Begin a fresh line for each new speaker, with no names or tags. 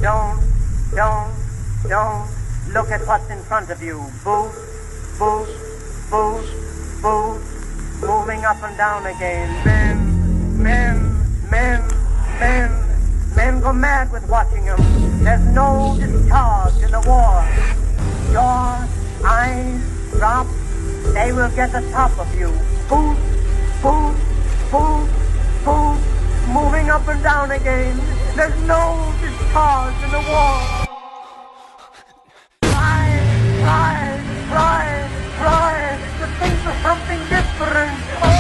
Don't look at what's in front of you. Boost, boost, boost, boost, moving up and down again. Men go mad with watching them. There's no discharge in the war. Your eyes drop, they will get the top of you. Boost, boost, boost, boost, moving up and down again. There's no discharge in the war. Try to think of something different.